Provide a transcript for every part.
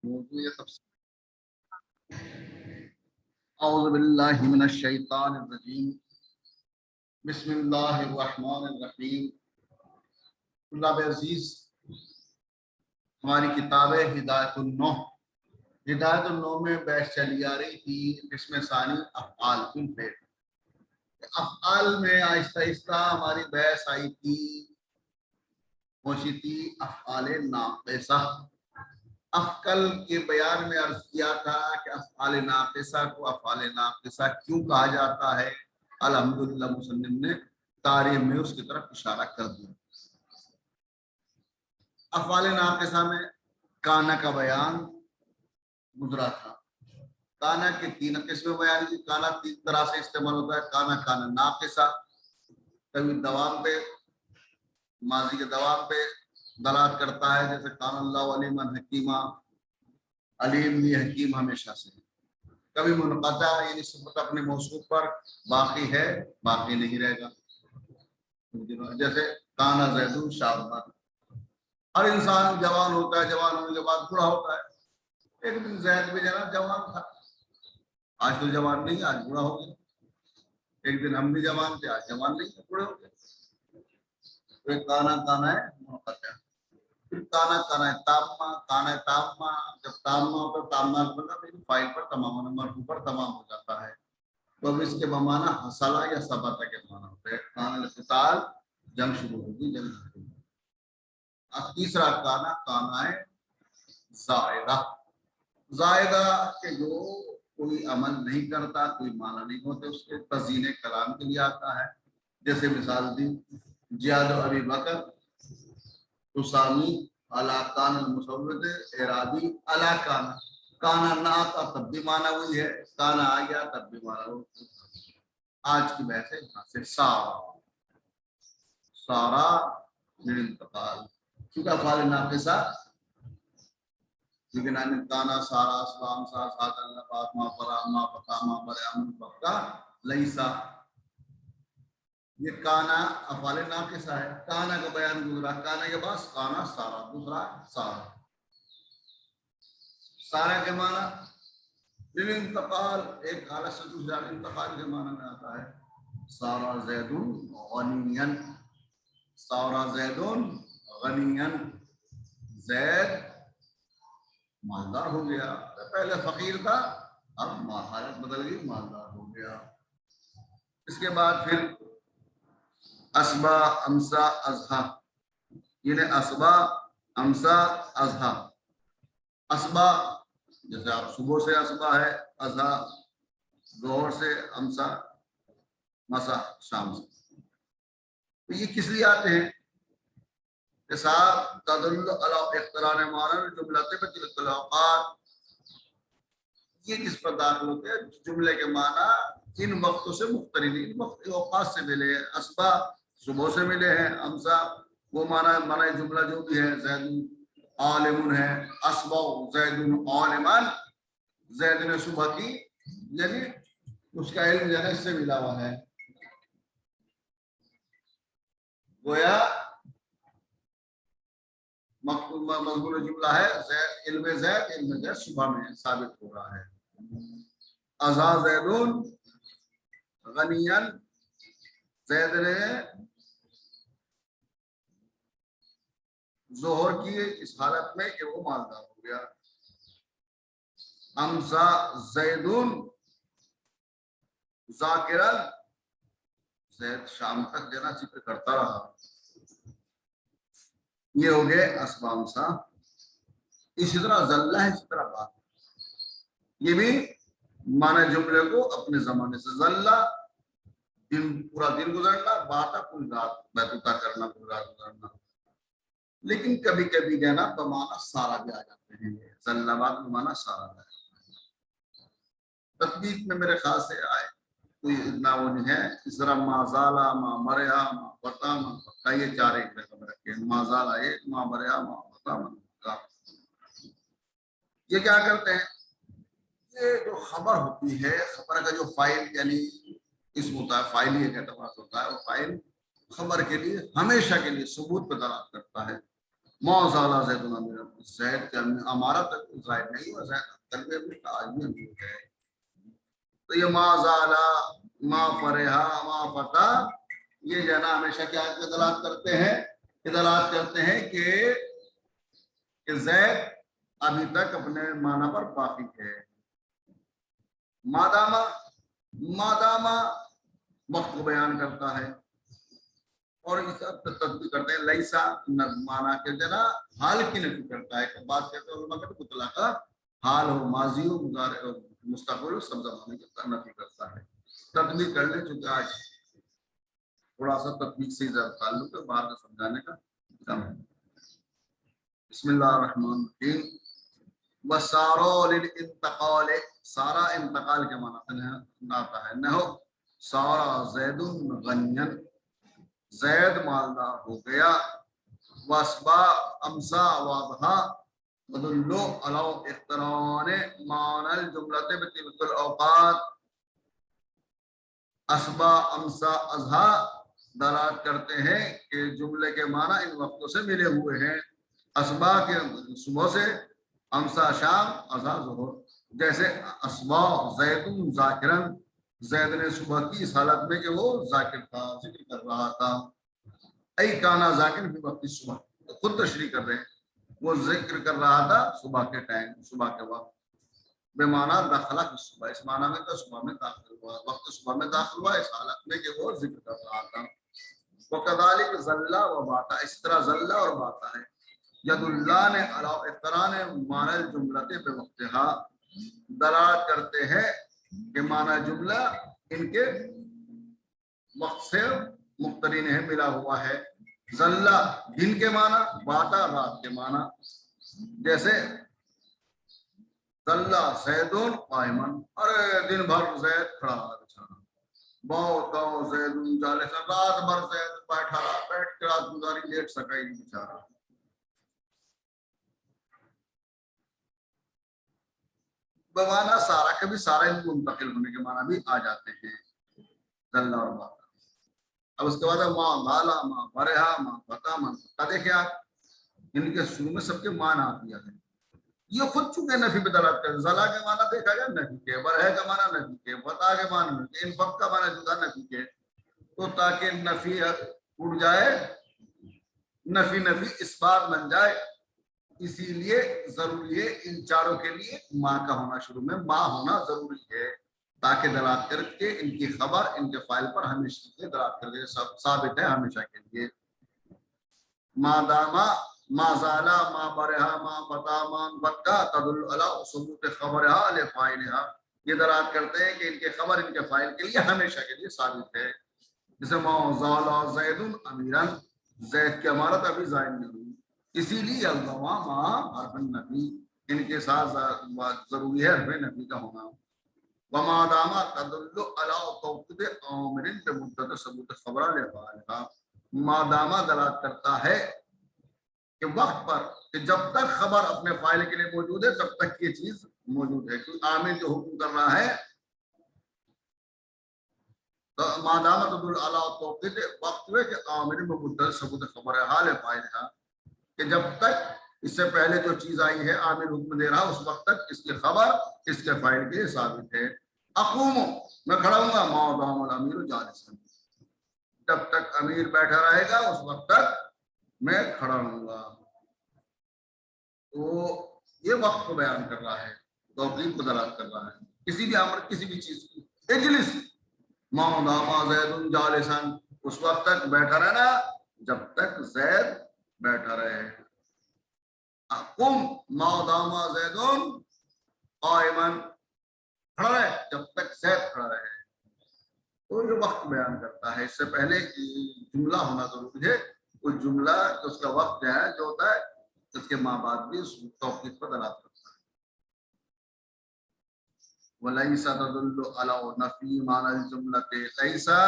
मौजूद है तफसील। औज़ु बिल्लाहि मिनश शैतानिर रजीम। बिस्मिल्लाहिर रहमानिर रहीम। तुल्लाब अज़ीज़, हमारी किताब है हिदायतुन नौ। हिदायतुन नौ में बहस चली आ रही थी इसमें सानी अफ़आल फिल फेल। अफ़आल में आहिस्ता आहिस्ता हमारी बहस आई थी, पहुंची थी अफ़आल नाक़िसा। अफ़कल के बयान में अर्ज किया था कि अफ़आल नाक़िसा को अफ़आल नाक़िसा क्यों कहा जाता है। अल्हम्दुलिल्लाह मुसन्निफ ने तारीख में उसकी तरफ इशारा कर दिया। अफ़आल नाक़िसा में काना का बयान गुजरा था। काना के तीन किस्में बयान की। काना तीन तरह से इस्तेमाल होता है। काना काना नाक़िसा, कभी दवाम पे, माजी के दवाम पे दलाल करता है, जैसे कान अल्लाह अलीमन हकीमा, अलीम भी हकीम हमेशा से। कभी मुनक़ता यानी सिफ़त अपने मौसूफ पर बाकी है, बाकी नहीं रहेगा, जैसे काना ज़ैदुन शाबन। हर इंसान जवान होता है, जवान होने के बाद बूढ़ा होता है। एक दिन जैद भी जना जवान था, आज तो जवान नहीं, आज बूढ़ा हो गया। एक दिन हम भी जवान थे, आज जवान नहीं, बूढ़े हो गए। तो काना काना है मुनक़ता। फिर काना काना है ताम्मा। काना है ताम्मा, जब ताम्मा होता है, ताम्मा मतलब मेरी फाइल पर तमाम, मरफू पर तमाम हो जाता है। तो अब इसके बमाना हसला या सबता के माना होता है। काना क़िताल, जंग शुरू होगी, जंग शुरू होगी। अब तीसरा काना काना है ज़ायदा। ज़ायदा के जो कोई अमल नहीं करता, कोई माना नहीं होते, उसके तज़ीने कलाम के लिए आता है। जैसे मिसाल दी, जियाद अबी बकर तुसामी अला कान मुसव्वद इरादी अला काना। काना ना आता तब भी माना वही है, काना आ गया तब भी माना वही। आज की बहस है यहाँ से सारा। सारा इंतकाल, क्योंकि अफ़आल नाक़िसा, लेकिन काना सारा अस्लाम सा सादल्ला बात मा फरा मा फता मा बरयाम फता लईसा। ये काना अफ़आल नाक़िसा है। काना का बयान गुजरा, काना के बाद काना सारा, दूसरा सारा। सारा के माना इंतकाल, एक हालत से दूसरे इंतकाल के माना में आता है। सारा ज़ैदुन गनियन। सारा ज़ैदुन गनियन, ज़ैद मालदार हो गया। पहले फकीर था, अब हालत बदल गई, मालदार हो गया। इसके बाद फिर असबा अमसा अजहा, यानी असबा अमसा अजहा। असबा जैसे आप सुबह से असबा है, अजहा जोहर से, अमसा मसा शाम से। तो ये किस लिए आते हैं? साहब तदल्लु अला इख्तिरान मानन जुमलते पे तिल औकात, ये किस पर दाखिल होते हैं? जुमले के माना इन वक्तों से मुख्तलिफ, इन वक्त औकात से मिले हैं। असबा सुबह से मिले हैं, अमसा वो माना जुमला जो भी है, ज़ैदुन आलिमुन है, असबा ज़ैदुन आलिमन, ज़ैद ने सुबह की, यानी उसका इल्म जने से मिला हुआ है। गोया मज़मून जुमला है, इल्म ज़ैद सुबह में साबित हो रहा है। अज़ा ज़ैदुन गनियन, ज़ैद ने जोहर की इस हालत में कि वो मालदार हो गया। अमसा ज़ैदुन ज़ाकिरन, ज़ैद शाम तक जना जिक्र करता रहा। ये हो गए असबामसा। इसी तरह जल्ला है, इसी तरह बात, ये भी माना जुमले को अपने जमाने से। जल्ला दिन, पूरा दिन गुजरना, बाता पूरी रात बैतुता करना, पूरी रात गुजरना। लेकिन कभी कभी जो है ना बमाना सारा भी आ जाते हैं। जल्लाबाद बमाना सारा भी आ जाता है। तकबीर में मेरे ख्याल से आए कोई इतना वो नहीं है। इस तरह माजाला, मा मरिया, मा पता, मा पक्का, ये चार एक रकम रखे। माजाला एक, मा मरिया, मा पता, मा पक्का। ये क्या करते हैं? ये जो खबर होती है, खबर का जो फाइल यानी इसम होता है, फाइल ही एक एतबार होता है। वो फाइल खबर के लिए हमेशा के लिए सबूत पर दलाल करता है। मौसाला जैदुन अमीर, जैद के हमारा तक जायद नहीं हुआ, जैद कल भी अमीर था, आज भी अमीर है। तो ये माजाला, मा फरेहा, मा फता, ये जो है ना हमेशा क्या दलाल करते हैं, दलाल करते हैं कि जैद अभी तक अपने माना पर बाकी है। मादामा, मादामा वक्त को बयान करता है, और इस तस्वीर करते हैं लैसा माना के जना हाल की नफी करता है। बात कहते हैं उलमा कहते मुतला का हाल हो, माजी हो, मुस्तकबिल हो, सब जमाने के नफी करता है। तदबीर कर ले, चूंकि आज थोड़ा सा तदबीर से ताल्लुक है, बाहर में समझाने का कम है। बिस्मिल्लाहिर्रहमानिर्रहीम। वसारो लिल इंतकाल, सारा इंतकाल के माना आता है। न हो सारा जैदुन गनियन, जैद मालदार हो गया। वस्बा अमसा वादहा बदुल्लो अला इख्तरान मानल जुमलते बितिलकुल औकात। असबा अमसा अजहा दलाल करते हैं कि जुमले के माना इन वक्तों से मिले हुए हैं। असबा के सुबह से, अमसा शाम, अजहा ज़ोहर। जैसे असबा जैदुन जाकिरन, जैद ने सुबह की इस हालत में कि वो जाकिर था, जिक्र कर रहा था। ऐ काना जाकिर भी वक्त सुबह, तो खुद तशरीह कर रहे हैं, वो जिक्र कर रहा था सुबह के टाइम, सुबह के वक्त। बेमाना दाखला की सुबह, इस माना में तो सुबह में दाखिल हुआ, वक्त सुबह में दाखिल हुआ इस हालत में कि वो जिक्र कर रहा था। वो कदालिक जल्ला व बाता, इस तरह जल्ला और बाता है। यदुल्ला ने अला इफ्तरा ने मानल जुमलते पे वक्तहा, दलाल करते हैं कि माना जुमला इनके वक्त से मुक्तरीन है, मिला हुआ है। जल्ला दिन के माना, बाता रात के माना। जैसे जल्ला सैदुन कायमन, अरे दिन भर जैद खड़ा रहा बेचारा। बहुत जैदुन जालिसन, रात भर जैद बैठा रहा, बैठ के रात गुजारी, लेट सका ही बेचारा। बमाना सारा के भी सारा इनको मुंतकिल होने के माना भी आ जाते हैं, जल्ला और बाता। अब उसके बाद माँ बाला, माँ बरहा, माँ पता, माँ पता। देखिए आप, इनके शुरू में सबके मान आ दिया है। ये खुद चुके नफी पे दलाल कर, जला के माना देखा गया नफी के, बरह का माना नफी के, बता के माना नफी, इन फक का माना जुदा नफी के। तो ताकि नफी उड़ जाए, नफी नफी इस बात बन जाए, इसीलिए जरूरी है इन चारों के लिए माँ का होना, शुरू में माँ होना जरूरी है, ताकि दलाल करके इनकी खबर इनके फाइल पर हमेशा के लिए दलाल करके सब साबित है हमेशा के लिए। मादामा, माजाला, मा बरहा, मा फता, मा बक्का तदुल अला सबूत खबरहा ले फाइलहा। ये दलाल करते हैं कि इनके खबर इनके फाइल के लिए हमेशा के लिए साबित है। जैसे मौजाला जैदुन अमीरन, जैद की अमारत अभी जायद नहीं हुई, इसीलिए अल्लामा मा हरफन नबी, इनके साथ जरूरी है हरफ नबी का होना। वमादामा तदुल्लु अला तौक़ीद आमिरिन पे मुद्दत सबूत खबरा ले फाइलहा। मादामा दलाल करता है कि वक्त पर, कि जब तक खबर अपने फाइल के लिए मौजूद है तब तक ये चीज मौजूद है। क्योंकि आमिर जो हुक्म कर रहा है, तो मादामत अला तौक़ीद वक्त में कि आमिर में मुद्दत सबूत खबर हाल फाइल है, कि जब तक इससे पहले जो चीज आई है आमिर हुक्म दे रहा उस वक्त तक इसकी खबर इसके फाइल के लिए साबित है। अकूम, मैं खड़ा हूंगा, मादाम अमीर जालिसन, जब तक अमीर बैठा रहेगा उस वक्त तक मैं खड़ा रहूंगा। तो ये वक्त को बयान कर रहा है, तौक़ीद को दलाल कर रहा है किसी भी अमर, किसी भी चीज की। इजलिस मादामा जैदुन जालिसन, उस वक्त तक बैठा रहना जब तक जैद बैठा रहे। कुम मादामा जैदुन कायमन, खड़ा रहे जब तक जैद खड़ा रहे। तो ये वक्त बयान करता है, इससे पहले जुमला होना जरूरी है। उस जुमला उसका वक्त जो है, जो होता है उसके माँ बाप भी उस तौक़ीद पर दलाल करता है। वलैसा तदुल्लु अला नफी मानल जुमलते, लैसा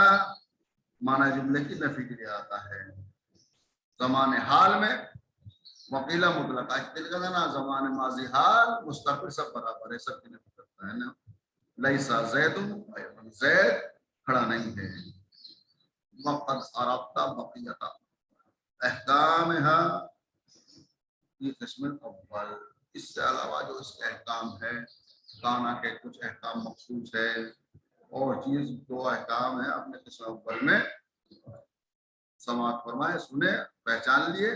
माना जुमले की नफी के लिए आता है ज़माने हाल में। वकीला मुतलका ना, ज़माने माजी हाल मुस्तक़बिल सब बराबर है, सब की नफी करता है ना। लैसा ज़ैदुन, ज़ैद खड़ा नहीं है। वक़द अरफ्ता बक़ियता अहकामहा, ये किस्म अव्वल। इससे अलावा जो इसके अहकाम है, काना के कुछ अहकाम मखसूस है और चीज दो अहकाम है अपने किस्म अव्वल में समाप्त फरमाए, सुने, पहचान लिए।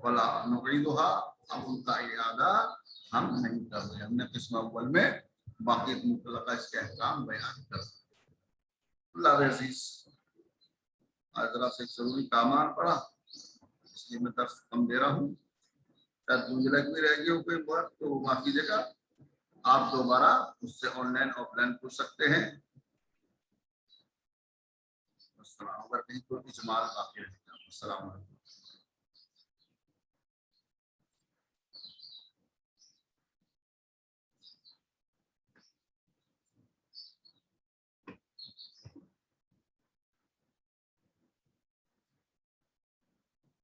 वला नुईदुहा, अब उनका इरादा हम नहीं कर रहे, हमने किस्म अव्वल में बाकी मुतलका इसके अहकाम बयान कर दिए। अल्लाह अजीज, आज जरा से जरूरी कामान पड़ा, इसलिए मैं दर्स कम दे रहा हूँ। शायद गुंजलक भी रह गई हो कोई बात तो वो माफ कीजिएगा। आप दोबारा उससे ऑनलाइन ऑफलाइन पूछ सकते हैं। अगर कहीं कोई इजमाल बाकी रहेगा। अस्सलाम वालेकुम।